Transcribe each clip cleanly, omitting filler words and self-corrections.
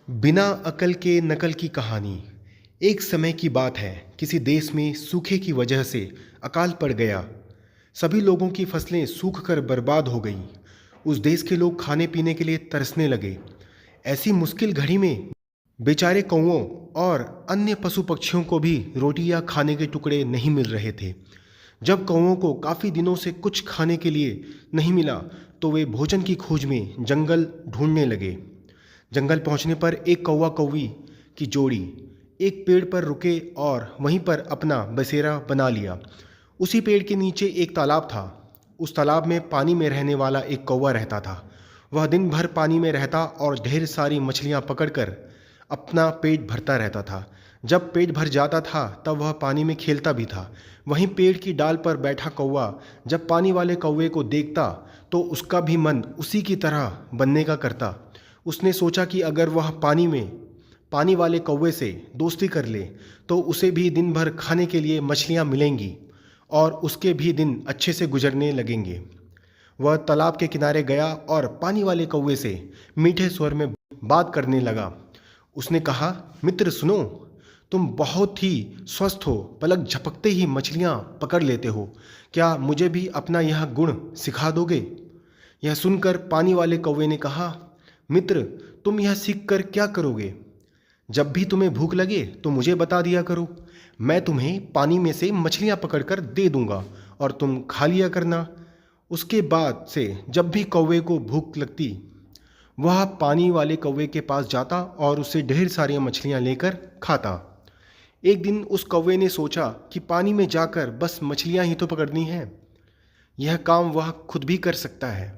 बिना अकल के नकल की कहानी। एक समय की बात है, किसी देश में सूखे की वजह से अकाल पड़ गया। सभी लोगों की फसलें सूख कर बर्बाद हो गईं। उस देश के लोग खाने पीने के लिए तरसने लगे। ऐसी मुश्किल घड़ी में बेचारे कौओं और अन्य पशु पक्षियों को भी रोटी या खाने के टुकड़े नहीं मिल रहे थे। जब कौओं को काफ़ी दिनों से कुछ खाने के लिए नहीं मिला तो वे भोजन की खोज में जंगल ढूंढने लगे। जंगल पहुंचने पर एक कौवा कौवी की जोड़ी एक पेड़ पर रुके और वहीं पर अपना बसेरा बना लिया। उसी पेड़ के नीचे एक तालाब था। उस तालाब में पानी में रहने वाला एक कौवा रहता था। वह दिन भर पानी में रहता और ढेर सारी मछलियां पकड़कर अपना पेट भरता रहता था। जब पेट भर जाता था तब वह पानी में खेलता भी था। वहीं पेड़ की डाल पर बैठा कौवा जब पानी वाले कौवे को देखता तो उसका भी मन उसी की तरह बनने का करता। उसने सोचा कि अगर वह पानी वाले कौवे से दोस्ती कर ले तो उसे भी दिन भर खाने के लिए मछलियाँ मिलेंगी और उसके भी दिन अच्छे से गुजरने लगेंगे। वह तालाब के किनारे गया और पानी वाले कौवे से मीठे स्वर में बात करने लगा। उसने कहा, मित्र सुनो, तुम बहुत ही स्वस्थ हो, पलक झपकते ही मछलियाँ पकड़ लेते हो। क्या मुझे भी अपना यह गुण सिखा दोगे? यह सुनकर पानी वाले कौवे ने कहा, मित्र, तुम यह सीख कर क्या करोगे? जब भी तुम्हें भूख लगे तो मुझे बता दिया करो। मैं तुम्हें पानी में से मछलियाँ पकड़कर दे दूंगा और तुम खा लिया करना। उसके बाद से जब भी कौवे को भूख लगती वह पानी वाले कौवे के पास जाता और उससे ढेर सारी मछलियाँ लेकर खाता। एक दिन उस कौवे ने सोचा कि पानी में जाकर बस मछलियाँ ही तो पकड़नी हैं। यह काम वह खुद भी कर सकता है।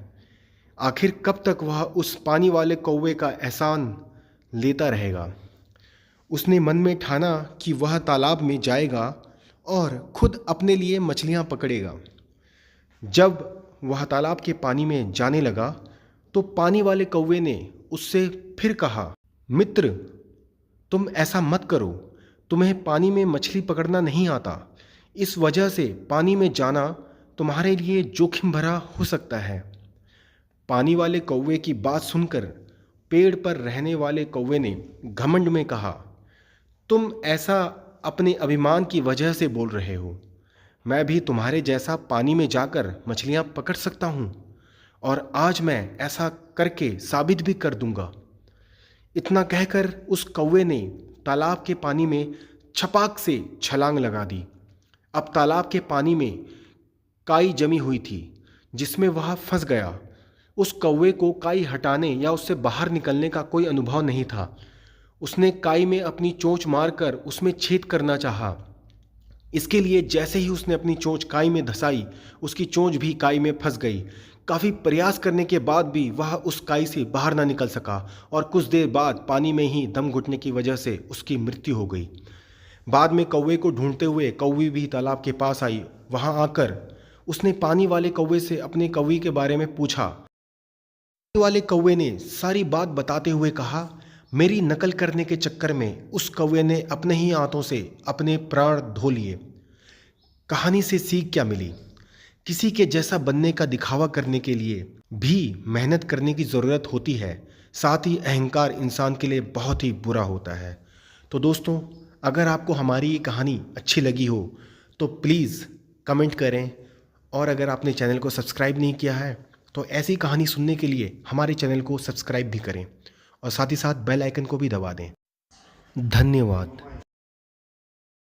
आखिर कब तक वह उस पानी वाले कौवे का एहसान लेता रहेगा? उसने मन में ठाना कि वह तालाब में जाएगा और खुद अपने लिए मछलियाँ पकड़ेगा। जब वह तालाब के पानी में जाने लगा तो पानी वाले कौवे ने उससे फिर कहा, मित्र, तुम ऐसा मत करो। तुम्हें पानी में मछली पकड़ना नहीं आता। इस वजह से पानी में जाना तुम्हारे लिए जोखिम भरा हो सकता है। पानी वाले कौवे की बात सुनकर पेड़ पर रहने वाले कौवे ने घमंड में कहा, तुम ऐसा अपने अभिमान की वजह से बोल रहे हो। मैं भी तुम्हारे जैसा पानी में जाकर मछलियाँ पकड़ सकता हूँ और आज मैं ऐसा करके साबित भी कर दूंगा। इतना कहकर उस कौवे ने तालाब के पानी में छपाक से छलांग लगा दी। अब तालाब के पानी में काई जमी हुई थी जिसमें वह फंस गया। उस कौवे को काई हटाने या उससे बाहर निकलने का कोई अनुभव नहीं था। उसने काई में अपनी चोंच मारकर उसमें छेद करना चाहा। इसके लिए जैसे ही उसने अपनी चोंच काई में धंसाई, उसकी चोंच भी काई में फंस गई। काफ़ी प्रयास करने के बाद भी वह उस काई से बाहर ना निकल सका और कुछ देर बाद पानी में ही दम घुटने की वजह से उसकी मृत्यु हो गई। बाद में कौवे को ढूंढते हुए कौवी भी तालाब के पास आई। वहां आकर उसने पानी वाले कौवे से अपने कौवी के बारे में पूछा। वाले कौवे ने सारी बात बताते हुए कहा, मेरी नकल करने के चक्कर में उस कौवे ने अपने ही हाथों से अपने प्राण धो लिए। कहानी से सीख क्या मिली? किसी के जैसा बनने का दिखावा करने के लिए भी मेहनत करने की ज़रूरत होती है। साथ ही अहंकार इंसान के लिए बहुत ही बुरा होता है। तो दोस्तों, अगर आपको हमारी ये कहानी अच्छी लगी हो तो प्लीज़ कमेंट करें और अगर आपने चैनल को सब्सक्राइब नहीं किया है तो ऐसी कहानी सुनने के लिए हमारे चैनल को सब्सक्राइब भी करें और साथ ही साथ बेल आइकन को भी दबा दें। धन्यवाद।